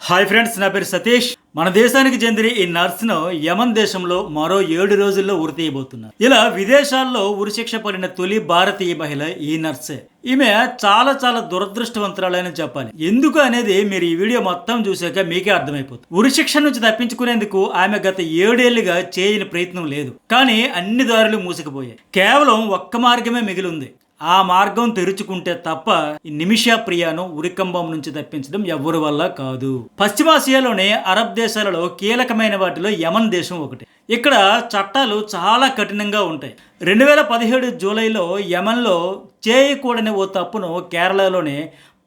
Hi friends, నా పేరు సతీష్. మన దేశానికి చెందిన ఈ నర్సును యమన్ దేశంలో మరో 7 రోజుల్లో ఉరి తీయబోతున్నారు. ఇలా విదేశాల్లో ఉరిశిక్ష పడిన తొలి భారతీయ మహిళ ఈ నర్సే. ఈమె చాలా చాలా దురదృష్టవంతురాలని చెప్పాలి. ఎందుకు అనేది మీరు ఈ వీడియో మొత్తం చూసాక మీకే అర్థమైపోతుంది. ఉరిశిక్ష నుంచి తప్పించుకునేందుకు ఆమె గత 7 ఏళ్లుగా చేయని ప్రయత్నం లేదు. కానీ అన్ని దారులు మూసుకుపోయాయి. కేవలం ఒక్క మార్గమే మిగిలి ఉంది. ఆ మార్గం తెరుచుకుంటే తప్ప ఈ నిమిషా ప్రియాను ఉరికంబం నుంచి తప్పించడం ఎవరి వల్ల కాదు. పశ్చిమాసియాలోని అరబ్ దేశాలలో కీలకమైన వాటిలో యమన్ దేశం ఒకటి. ఇక్కడ చట్టాలు చాలా కఠినంగా ఉంటాయి. 2017 జూలైలో యమన్లో చేయకూడని ఓ తప్పును కేరళలోని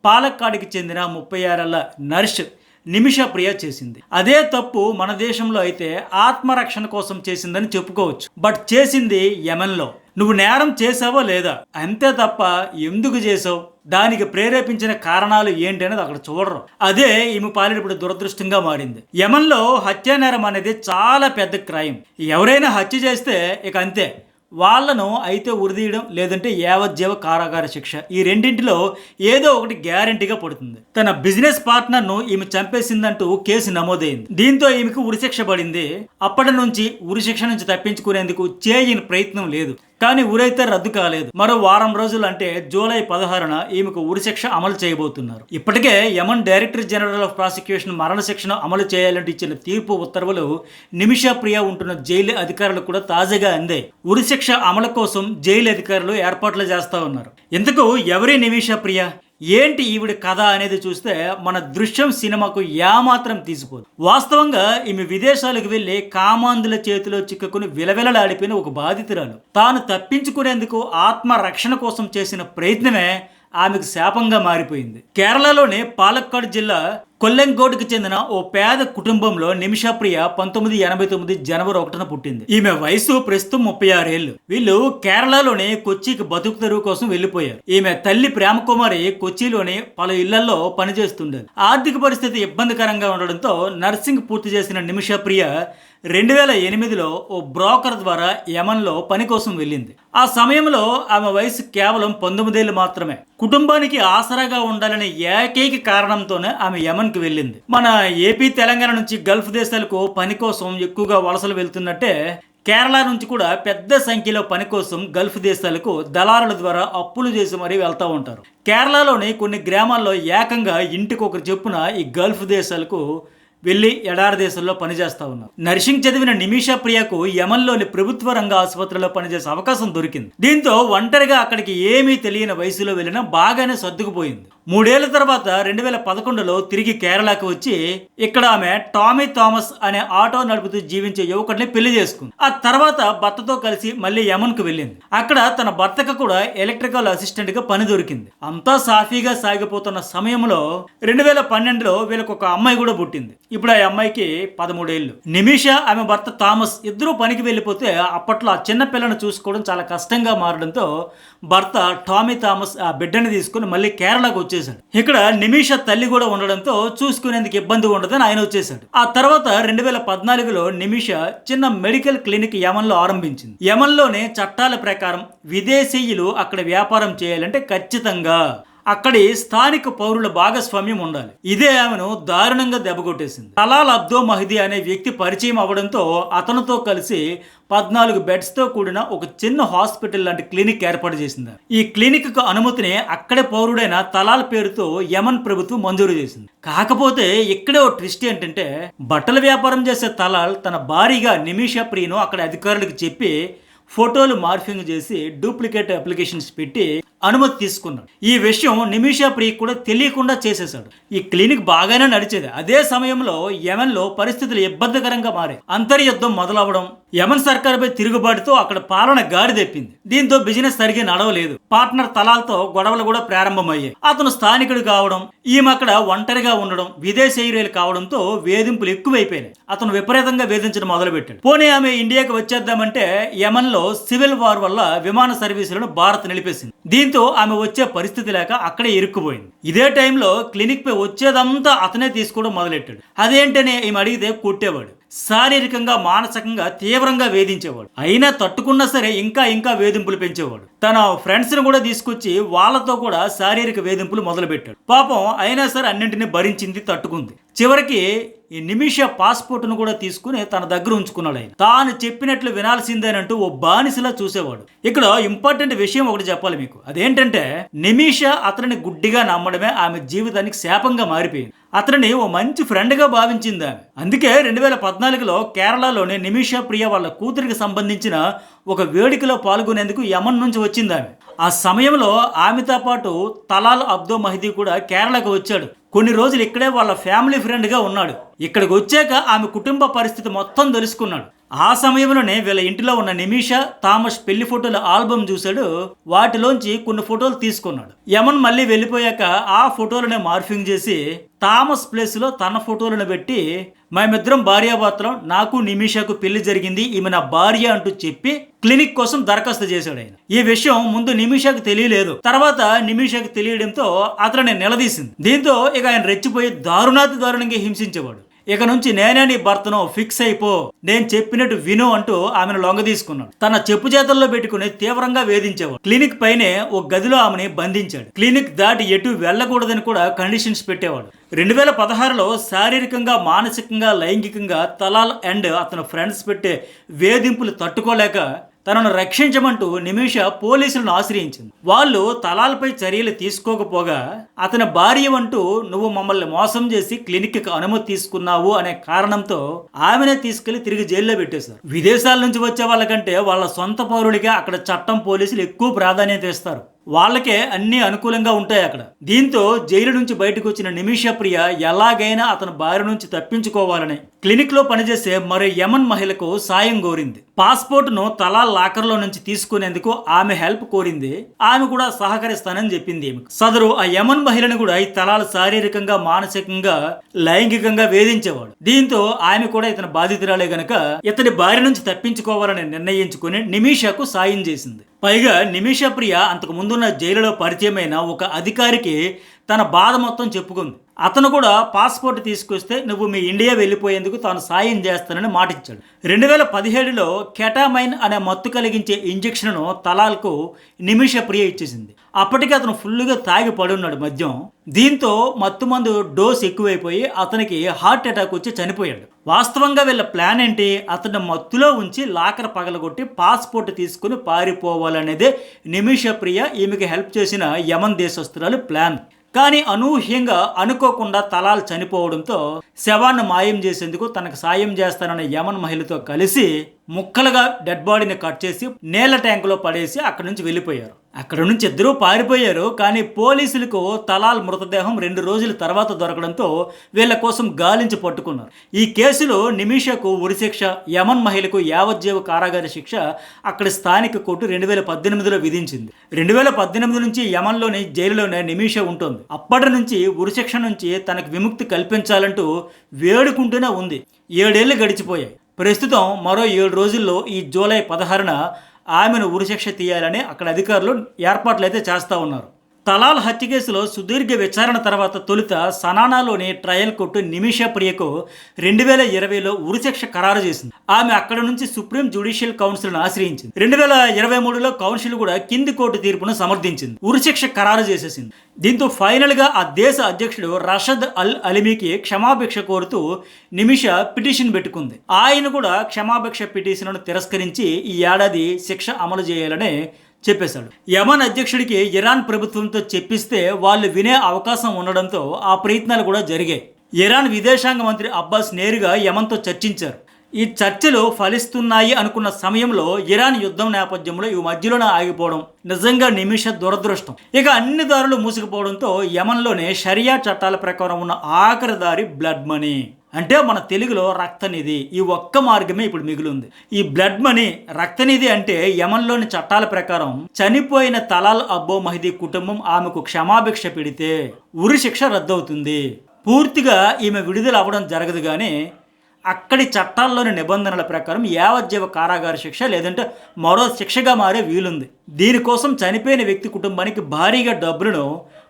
పాలక్కాడికి చెందిన 36 ఏళ్ల నర్స్ నిమిషా ప్రియ చేసింది. అదే తప్పు మన దేశంలో అయితే ఆత్మరక్షణ కోసం చేసిందని చెప్పుకోవచ్చు. బట్ చేసింది యమన్లో. నువ్వు నేరం చేసావో లేదా అంతే తప్ప ఎందుకు చేసావు, దానికి ప్రేరేపించిన కారణాలు ఏంటి అనేది అక్కడ చూడరు. అదే ఈమె పాలిట ఇప్పుడు దురదృష్టంగా మారింది. యమన్లో హత్యా నేరం అనేది చాలా పెద్ద క్రైమ్. ఎవరైనా హత్య చేస్తే ఇక అంతే, వాళ్లను అయితే ఉరిదీయడం లేదంటే యావజ్జీవ కారాగార శిక్ష. ఈ రెండింటిలో ఏదో ఒకటి గ్యారంటీగా పడుతుంది. తన బిజినెస్ పార్ట్నర్ను ఈమె చంపేసిందంటూ కేసు నమోదైంది. దీంతో ఈమెకు ఉరిశిక్ష పడింది. అప్పటి నుంచి ఉరిశిక్ష నుంచి తప్పించుకునేందుకు చేయని ప్రయత్నం లేదు. కానీ ఉరైతే రద్దు కాలేదు. మరో వారం రోజులు అంటే జూలై 16న ఈమెకు ఉరిశిక్ష అమలు చేయబోతున్నారు. ఇప్పటికే Yemen director general of prosecution మరణశిక్షను అమలు చేయాలంటూ ఇచ్చిన తీర్పు ఉత్తర్వులు నిమిషా ప్రియ ఉంటున్న జైలు అధికారులకు కూడా తాజాగా అందాయి. ఉరిశిక్ష అమలు కోసం జైలు అధికారులు ఏర్పాట్లు చేస్తా ఉన్నారు. ఇంతకు ఎవరి నిమిషా ప్రియ, ఏంటి ఈవిడ కథ అనేది చూస్తే మన దృశ్యం సినిమాకు ఏమాత్రం తీసిపోదు. వాస్తవంగా ఈమె విదేశాలకు వెళ్లి కామాంధుల చేతిలో చిక్కుకుని విలవిలలాడిపోయిన ఒక బాధితురాలు. తాను తప్పించుకునేందుకు ఆత్మరక్షణ కోసం చేసిన ప్రయత్నమే ఆమెకు శాపంగా మారిపోయింది. కేరళలోని పాలక్కాడ్ జిల్లా కొల్లెంకోట్కి చెందిన ఓ పేద కుటుంబంలో నిమిషా ప్రియ 1989 జనవరి 1న పుట్టింది. ఈమె వయసు ప్రస్తుతం 36 ఏళ్లు. వీళ్ళు కేరళలోని కొచ్చికి బతుకు తెరువు కోసం వెళ్లిపోయారు. ఈమె తల్లి ప్రేమకుమారి కొచ్చిలోని పలు ఇళ్లలో పనిచేస్తుండేది. ఆర్థిక పరిస్థితి ఇబ్బందికరంగా ఉండడంతో నర్సింగ్ పూర్తి చేసిన నిమిషా ప్రియ 2008లో ఓ బ్రోకర్ ద్వారా యమన్లో పని కోసం వెళ్ళింది. ఆ సమయంలో ఆమె వయసు కేవలం 19 ఏళ్లు మాత్రమే. కుటుంబానికి ఆసరాగా ఉండాలనే ఏకైక కారణంతోనే ఆమె యమన్కి వెళ్ళింది. మన ఏపీ, తెలంగాణ నుంచి గల్ఫ్ దేశాలకు పని కోసం ఎక్కువగా వలసలు వెళ్తున్నట్టే కేరళ నుంచి కూడా పెద్ద సంఖ్యలో పని కోసం గల్ఫ్ దేశాలకు దళారుల ద్వారా అప్పులు చేసి మరీ వెళ్తూ ఉంటారు. కేరళలోని కొన్ని గ్రామాల్లో ఏకంగా ఇంటికొకరు చెప్పున ఈ గల్ఫ్ దేశాలకు వెళ్ళి ఎడారి దేశంలో పనిచేస్తా ఉన్నారు. నర్సింగ్ చదివిన నిమిషా ప్రియకు యమన్లోని ప్రభుత్వ రంగ ఆసుపత్రిలో పనిచేసే అవకాశం దొరికింది. దీంతో ఒంటరిగా అక్కడికి ఏమీ తెలియని వయసులో వెళ్ళినా బాగానే సర్దుకుపోయింది. 3 ఏళ్ల తర్వాత 2011లో తిరిగి కేరళకు వచ్చి ఇక్కడ ఆమె టామీ థామస్ అనే ఆటో నడుపుతూ జీవించే యువకుడిని పెళ్లి చేసుకుంది. ఆ తర్వాత భర్తతో కలిసి మళ్ళీ యమన్కు వెళ్ళింది. అక్కడ తన భర్తకు కూడా ఎలక్ట్రికల్ అసిస్టెంట్ గా పని దొరికింది. అంతా సాఫీగా సాగిపోతున్న సమయంలో 2012లో వీళ్ళకు ఒక అమ్మాయి కూడా పుట్టింది. ఇప్పుడు ఆ అమ్మాయికి 13 ఏళ్లు. నిమిషా, ఆమె భర్త థామస్ ఇద్దరూ పనికి వెళ్ళిపోతే అప్పట్లో ఆ చిన్న పిల్లను చూసుకోవడం చాలా కష్టంగా మారడంతో భర్త టామీ థామస్ ఆ బిడ్డని తీసుకుని మళ్ళీ కేరళకు వచ్చేసాడు. ఇక్కడ నిమిషా తల్లి కూడా ఉండడంతో చూసుకునేందుకు ఇబ్బంది ఉండదని ఆయన వచ్చేసాడు. ఆ తర్వాత 2014లో నిమిషా చిన్న మెడికల్ క్లినిక్ యమన్లో ఆరంభించింది. యమన్లోనే చట్టాల ప్రకారం విదేశీయులు అక్కడ వ్యాపారం చేయాలంటే ఖచ్చితంగా అక్కడి స్థానిక పౌరుల భాగస్వామ్యం ఉండాలి. ఇదే ఆమెను దారుణంగా దెబ్బకొట్టేసింది. తలాల్ అబ్దో మహదీ అనే వ్యక్తి పరిచయం అవ్వడంతో అతనితో కలిసి 14 బెడ్స్ తో కూడిన ఒక చిన్న హాస్పిటల్ లాంటి క్లినిక్ ఏర్పాటు చేసింది. ఈ క్లినిక్ కు అనుమతిని అక్కడే పౌరుడైన తలాల్ పేరుతో యమన్ ప్రభుత్వం మంజూరు చేసింది. కాకపోతే ఇక్కడే ఓ ట్విస్ట్ ఏంటంటే, బట్టల వ్యాపారం చేసే తలాల్ తన భారీగా నిమిషా ప్రియను అక్కడ అధికారులకు చెప్పి ఫోటోలు మార్ఫింగ్ చేసి డూప్లికేట్ అప్లికేషన్స్ పెట్టి అనుమతి తీసుకున్నాడు. ఈ విషయం నిమిషా ప్రియ కూడా తెలియకుండా చేసేశాడు. ఈ క్లినిక్ బాగానే నడిచేది. అదే సమయంలో యమన్లో పరిస్థితులు ఇబ్బందికరంగా మారాయి. అంతర్యుద్ధం మొదలవడం, యమన్ సర్కారుపై తిరుగుబాటుతో అక్కడ పాలన గాడి తెప్పింది. దీంతో బిజినెస్ సరిగ్గా నడవలేదు. పార్ట్నర్ తలాల్తో గొడవలు కూడా ప్రారంభమయ్యాయి. అతను స్థానికుడు కావడం, ఈమె అక్కడ ఒంటరిగా ఉండడం, విదేశీయులు కావడంతో వేధింపులు ఎక్కువైపోయినాయి. అతను విపరీతంగా వేధించడం మొదలుపెట్టాడు. పోనీ ఆమె ఇండియాకి వచ్చేద్దామంటే యమన్లో సివిల్ వార్ వల్ల విమాన సర్వీసులను భారత్ నిలిపేసింది. దీంతో ఆమె వచ్చే పరిస్థితి లేక అక్కడే ఇరుక్కుపోయింది. ఇదే టైంలో క్లినిక్ పై వచ్చేదంతా అతనే తీసుకోవడం మొదలెట్టాడు. అదేంటనే ఈమె అడిగితే కొట్టేవాడు. శారీరకంగా మానసికంగా తీవ్రంగా వేధించేవాడు. అయినా తట్టుకున్నా సరే ఇంకా వేధింపులు పెంచేవాడు. తన ఫ్రెండ్స్ ను కూడా తీసుకొచ్చి వాళ్ళతో కూడా శారీరక వేధింపులు మొదలుపెట్టాడు. పాపం అయినా సరే అన్నింటినీ భరించింది, తట్టుకుంది. చివరికి ఈ నిమిష పాస్పోర్ట్ను కూడా తీసుకుని తన దగ్గర ఉంచుకున్నాడు. ఆయన తాను చెప్పినట్లు వినాల్సిందేనంటూ ఓ బానిసలా చూసేవాడు. ఇక్కడ ఇంపార్టెంట్ విషయం ఒకటి చెప్పాలి మీకు. అదేంటంటే నిమిష అతనిని గుడ్డిగా నమ్మడమే ఆమె జీవితానికి శాపంగా మారిపోయింది. అతనిని ఓ మంచి ఫ్రెండ్గా భావించింది ఆమె. అందుకే 2014లో కేరళలోని నిమిష ప్రియ వాళ్ళ కూతురికి సంబంధించిన ఒక వేడుకలో పాల్గొనేందుకు యమన్ నుంచి వచ్చింది ఆమె. ఆ సమయంలో ఆమెతో పాటు తలాల్ అబ్దో మహదీ కూడా కేరళకు వచ్చాడు. కొన్ని రోజులు ఇక్కడే వాళ్ళ ఫ్యామిలీ ఫ్రెండ్గా ఉన్నాడు. ఇక్కడికి వచ్చాక ఆమె కుటుంబ పరిస్థితి మొత్తం తెలుసుకున్నాడు. ఆ సమయంలోనే వీళ్ళ ఇంటిలో ఉన్న నిమిష థామస్ పెళ్లి ఫోటోల ఆల్బమ్ చూశాడు. వాటిలోంచి కొన్ని ఫోటోలు తీసుకున్నాడు. యమన్ మళ్ళీ వెళ్ళిపోయాక ఆ ఫోటోలను మార్ఫింగ్ చేసి థామస్ ప్లేస్ లో తన ఫోటోలను పెట్టి మేమిద్దరం భార్యాభర్తలం, నాకు నిమిషకు పెళ్లి జరిగింది, ఈమె నా భార్య అంటూ చెప్పి క్లినిక్ కోసం దరఖాస్తు చేశాడు ఆయన. ఈ విషయం ముందు నిమిషకు తెలియలేదు. తర్వాత నిమిషకు తెలియడంతో అతనిని నిలదీసింది. దీంతో ఇక ఆయన రెచ్చిపోయి దారుణాతి దారుణంగా హింసించేవాడు. ఇక నుంచి నేనే నీ భర్తను, ఫిక్స్ అయిపో, నేను చెప్పినట్టు విను అంటూ ఆమెను లొంగ తీసుకున్నాడు. తన చెప్పు చేతల్లో పెట్టుకుని తీవ్రంగా వేధించేవాడు. క్లినిక్ పైనే ఒక గదిలో ఆమెని బంధించాడు. క్లినిక్ దాటి ఎటు వెళ్ళకూడదని కూడా కండిషన్స్ పెట్టేవాడు. 2016లో శారీరకంగా, మానసికంగా, లైంగికంగా తలాల్ అండ్ అతని ఫ్రెండ్స్ పెట్టే వేధింపులు తట్టుకోలేక తనను రక్షించమంటూ నిమిష పోలీసులను ఆశ్రయించింది. వాళ్ళు తలాల్పై చర్యలు తీసుకోకపోగా అతని భార్య అంటూ నువ్వు మమ్మల్ని మోసం చేసి క్లినిక్కి అనుమతి తీసుకున్నావు అనే కారణంతో ఆమెనే తీసుకెళ్లి తిరిగి జైల్లో పెట్టేశారు. విదేశాల నుంచి వచ్చే వాళ్ళకంటే వాళ్ళ సొంత పౌరుడిగా అక్కడ చట్టం, పోలీసులు ఎక్కువ ప్రాధాన్యత ఇస్తారు. వాళ్ళకే అన్ని అనుకూలంగా ఉంటాయి అక్కడ. దీంతో జైలు నుంచి బయటకు వచ్చిన నిమిష ప్రియ ఎలాగైనా అతని భార్య నుంచి తప్పించుకోవాలని క్లినిక్ లో పనిచేసే మరో యమన్ మహిళకు సాయం కోరింది. పాస్పోర్ట్ ను తలాల్ లాకర్ లో నుంచి తీసుకునేందుకు ఆమె హెల్ప్ కోరింది. ఆమె కూడా సహకరిస్తానని చెప్పింది. సదరు ఆ యమన్ మహిళను కూడా ఈ తలాల్ శారీరకంగా, మానసికంగా, లైంగికంగా వేధించేవాడు. దీంతో ఆమె కూడా ఇతని బాధితురాలే గనక ఇతని భార్య నుంచి తప్పించుకోవాలని నిర్ణయించుకుని నిమిషకు సాయం చేసింది. పైగా నిమిష ప్రియ అంతకు ముందున్న జైలులో పరిచయమైన ఒక అధికారికి తన బాధ మొత్తం చెప్పుకుంది. అతను కూడా పాస్పోర్ట్ తీసుకొస్తే నువ్వు మీ ఇండియా వెళ్ళిపోయేందుకు తాను సాయం చేస్తానని మాటిచ్చాడు. 2017లో కెటామైన్ అనే మత్తు కలిగించే ఇంజెక్షన్ను తలాల్కు నిమిష ప్రియ ఇచ్చేసింది. అప్పటికి అతను ఫుల్గా తాగి పడున్నాడు మద్యం. దీంతో మత్తు మందు డోస్ ఎక్కువైపోయి అతనికి హార్ట్ అటాక్ వచ్చి చనిపోయాడు. వాస్తవంగా వీళ్ళ ప్లాన్ ఏంటి? అతన్ని మత్తులో ఉంచి లాకర్ పగలగొట్టి పాస్పోర్ట్ తీసుకుని పారిపోవాలనేదే నిమిష ప్రియ ఈమెకి హెల్ప్ చేసిన యమన్ దేశస్తురాలు ప్లాన్. కానీ అనూహ్యంగా, అనుకోకుండా తలాల్ చనిపోవడంతో శవాన్ని మాయం చేసేందుకు తనకు సాయం చేస్తానన్న యమన్ మహిళతో కలిసి ముక్కలుగా డెడ్ బాడీని కట్ చేసి నీళ్ల ట్యాంకులో పడేసి అక్కడి నుంచి వెళ్ళిపోయారు. అక్కడ నుంచి ఇద్దరూ పారిపోయారు. కానీ పోలీసులకు తలాల్ మృతదేహం 2 రోజుల తర్వాత దొరకడంతో వీళ్ళ కోసం గాలించి పట్టుకున్నారు. ఈ కేసులో నిమిషకు ఉరిశిక్ష, యమన్ మహిళకు యావజ్జీవ కారాగార శిక్ష అక్కడి స్థానిక కోర్టు 2018లో విధించింది. 2018 నుంచి యమన్లోని జైలులోనే నిమిష ఉంటుంది. అప్పటి నుంచి ఉరిశిక్ష నుంచి తనకు విముక్తి కల్పించాలంటూ వేడుకుంటూనే ఉంది. 7 ఏళ్లు గడిచిపోయాయి. ప్రస్తుతం మరో 7 రోజుల్లో ఈ జూలై 16న ఆమెను ఉరిశిక్ష తీయాలని అక్కడ అధికారులు ఏర్పాట్లు అయితే చేస్తూ ఉన్నారు. తలాల్ హత్య కేసులో సుదీర్ఘ విచారణ తర్వాత తొలుత సనానాలోని ట్రయల్ కోర్టు నిమిష ప్రియకు 2020లో ఉరిశిక్ష ఖరారు చేసింది. ఆమె అక్కడ నుంచి సుప్రీం జ్యుడిషియల్ కౌన్సిల్ను ఆశ్రయించింది. 2023లో కౌన్సిల్ కూడా కింది కోర్టు తీర్పును సమర్థించింది, ఉరిశిక్ష ఖరారు చేసేసింది. దీంతో ఫైనల్ గా ఆ దేశ అధ్యక్షుడు రషద్ అల్ అలిమీకి క్షమాభిక్ష కోరుతూ నిమిష పిటిషన్ పెట్టుకుంది. ఆయన కూడా క్షమాభిక్ష పిటిషన్ను తిరస్కరించి ఈ ఏడాది శిక్ష అమలు చేయాలని చెప్పేశాడు. యమన్ అధ్యక్షుడికి ఇరాన్ ప్రభుత్వంతో చెప్పిస్తే వాళ్ళు వినే అవకాశం ఉండడంతో ఆ ప్రయత్నాలు కూడా జరిగాయి. ఇరాన్ విదేశాంగ మంత్రి అబ్బాస్ నేరుగా యమన్తో చర్చించారు. ఈ చర్చలు ఫలిస్తున్నాయి అనుకున్న సమయంలో ఇరాన్ యుద్ధం నేపథ్యంలో ఈ మధ్యలోనే ఆగిపోవడం నిజంగా నిమిష దురదృష్టం. ఇక అన్ని దారులు మూసుకుపోవడంతో యమన్లోనే షరియా చట్టాల ప్రకారం ఉన్న ఆఖరి దారి బ్లడ్ మనీ, అంటే మన తెలుగులో రక్తనిధి. ఈ ఒక్క మార్గమే ఇప్పుడు మిగిలింది. ఈ బ్లడ్ మనీ, రక్తనిధి అంటే యమన్లోని చట్టాల ప్రకారం చనిపోయిన తలాల్ అబ్బో మహదీ కుటుంబం ఆమెకు క్షమాభిక్ష పెడితే ఉరి శిక్ష రద్దవుతుంది. పూర్తిగా ఈమె విడుదల అవ్వడం జరగదు. కానీ అక్కడి చట్టాల్లోని నిబంధనల ప్రకారం యావజ్జీవ కారాగార శిక్ష లేదంటే మరో శిక్షగా మారే వీలుంది. దీనికోసం చనిపోయిన వ్యక్తి కుటుంబానికి భారీగా డబ్బులను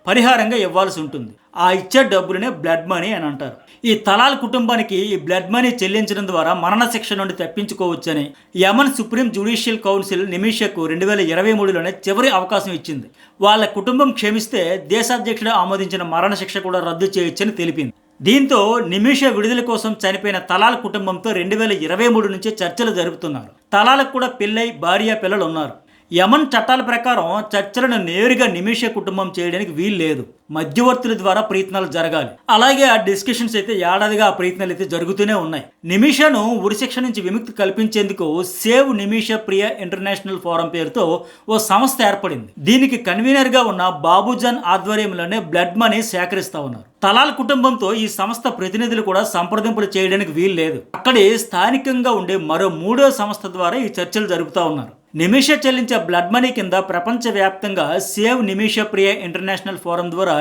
పరిహారంగా ఇవ్వాల్సి ఉంటుంది. ఆ ఇచ్చే డబ్బులనే బ్లడ్ మనీ అని అంటారు. ఈ తలాల్ కుటుంబానికి ఈ బ్లడ్ మనీ చెల్లించడం ద్వారా మరణశిక్ష నుండి తప్పించుకోవచ్చని యమన్ సుప్రీం జ్యుడిషియల్ కౌన్సిల్ నిమిషకు 2023లోనే చివరి అవకాశం ఇచ్చింది. వాళ్ళ కుటుంబం క్షమిస్తే దేశాధ్యక్షుడు ఆమోదించిన మరణశిక్ష కూడా రద్దు చేయొచ్చని తెలిపింది. దీంతో నిమిష విడుదల కోసం చనిపోయిన తలాల్ కుటుంబంతో 2023 నుంచి చర్చలు జరుపుతున్నారు. తలాలకు కూడా పెళ్ళై భార్య పిల్లలు ఉన్నారు. యమన్ చట్టాల ప్రకారం చర్చలను నేరుగా నిమిష కుటుంబం చేయడానికి వీలు లేదు. మధ్యవర్తుల ద్వారా ప్రయత్నాలు జరగాలి. అలాగే ఆ డిస్కషన్స్ అయితే ఏడాదిగా ఆ ప్రయత్నాలు అయితే జరుగుతూనే ఉన్నాయి. నిమిషను ఉరిశిక్ష నుంచి విముక్తి కల్పించేందుకు సేవ్ నిమిష ప్రియ ఇంటర్నేషనల్ ఫోరం పేరుతో ఓ సంస్థ ఏర్పడింది. దీనికి కన్వీనర్ గా ఉన్న బాబుజాన్ ఆధ్వర్యంలోనే బ్లడ్ మనీ సేకరిస్తా ఉన్నారు. తలాల్ కుటుంబంతో ఈ సంస్థ ప్రతినిధులు కూడా సంప్రదింపులు చేయడానికి వీలు లేదు. అక్కడి స్థానికంగా ఉండే మరో 3వ సంస్థ ద్వారా ఈ చర్చలు జరుపుతా ఉన్నారు. నిమిష చెల్లించే బ్లడ్ మనీ కింద ప్రపంచవ్యాప్తంగా సేవ్ నిమిష ప్రియ ఇంటర్నేషనల్ ఫోరం ద్వారా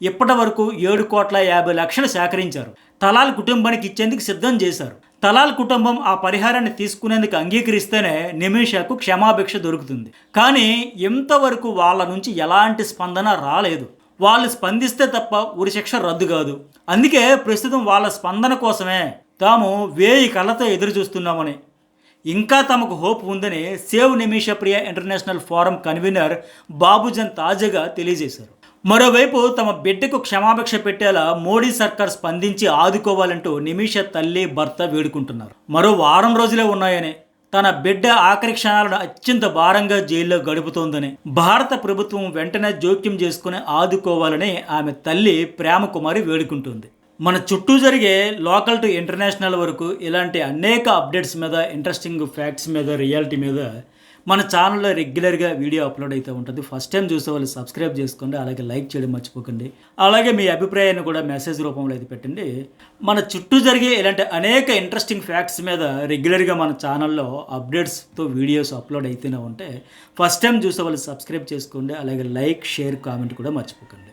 ఇప్పటి వరకు 7,50,00,000 సేకరించారు. తలాల్ కుటుంబానికి ఇచ్చేందుకు సిద్ధం చేశారు. తలాల్ కుటుంబం ఆ పరిహారాన్ని తీసుకునేందుకు అంగీకరిస్తేనే నిమిషకు క్షమాభిక్ష దొరుకుతుంది. కానీ ఇంతవరకు వాళ్ళ నుంచి ఎలాంటి స్పందన రాలేదు. వాళ్ళు స్పందిస్తే తప్ప ఉరిశిక్ష రద్దు కాదు. అందుకే ప్రస్తుతం వాళ్ళ స్పందన కోసమే తాము 1000 కళ్ళతో ఎదురు చూస్తున్నామని, ఇంకా తమకు హోప్ ఉందని సేవ్ నిమిష ప్రియ ఇంటర్నేషనల్ ఫోరం కన్వీనర్ బాబుజన్ తాజాగా తెలియజేశారు. మరోవైపు తమ బిడ్డకు క్షమాభిక్ష పెట్టేలా మోడీ సర్కార్ స్పందించి ఆదుకోవాలంటూ నిమిష తల్లి భర్త వేడుకుంటున్నారు. మరో వారం రోజులే ఉన్నాయని, తన బిడ్డ ఆఖరి క్షణాలను అత్యంత భారంగా జైల్లో గడుపుతోందని, భారత ప్రభుత్వం వెంటనే జోక్యం చేసుకుని ఆదుకోవాలని ఆమె తల్లి ప్రేమకుమారి వేడుకుంటుంది. మన చుట్టూ జరిగే లోకల్ టు ఇంటర్నేషనల్ వరకు ఇలాంటి అనేక అప్డేట్స్ మీద, ఇంట్రెస్టింగ్ ఫ్యాక్ట్స్ మీద, రియాలిటీ మీద మన ఛానల్లో రెగ్యులర్గా వీడియో అప్లోడ్ అయితే ఉంటుంది. ఫస్ట్ టైం చూసే వాళ్ళు సబ్స్క్రైబ్ చేసుకోండి, అలాగే లైక్ చేయడం మర్చిపోకండి. అలాగే మీ అభిప్రాయాన్ని కూడా మెసేజ్ రూపంలో అయితే పెట్టండి. మన చుట్టూ జరిగే ఇలాంటి అనేక ఇంట్రెస్టింగ్ ఫ్యాక్ట్స్ మీద రెగ్యులర్గా మన ఛానల్లో అప్డేట్స్తో వీడియోస్ అప్లోడ్ అయితేనే ఉంటే ఫస్ట్ టైం చూసే వాళ్ళు సబ్స్క్రైబ్ చేసుకోండి, అలాగే లైక్, షేర్, కామెంట్ కూడా మర్చిపోకండి.